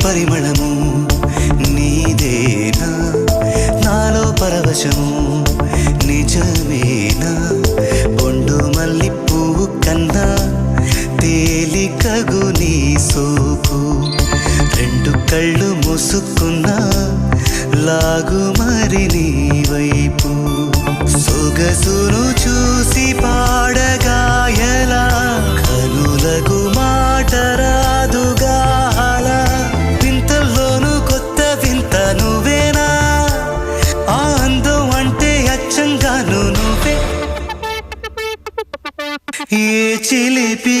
పరిమళము నీదేనా నాలో పరవశము నిజమేనా బొండు మల్లి పువ్వు కన్నా తేలికగు నీ సోకు రెండు కళ్ళు మూసుకున్నా లాగు మరి నీ వైపు సొగసును చూసి పాడగాయలా కనులకు మాట రాదుగా అలా వింతల్లోనూ కొత్త వింత నువ్వేనా ఆ అందం అంటే అచ్చంగాను నువ్వే ఏ చిలిపి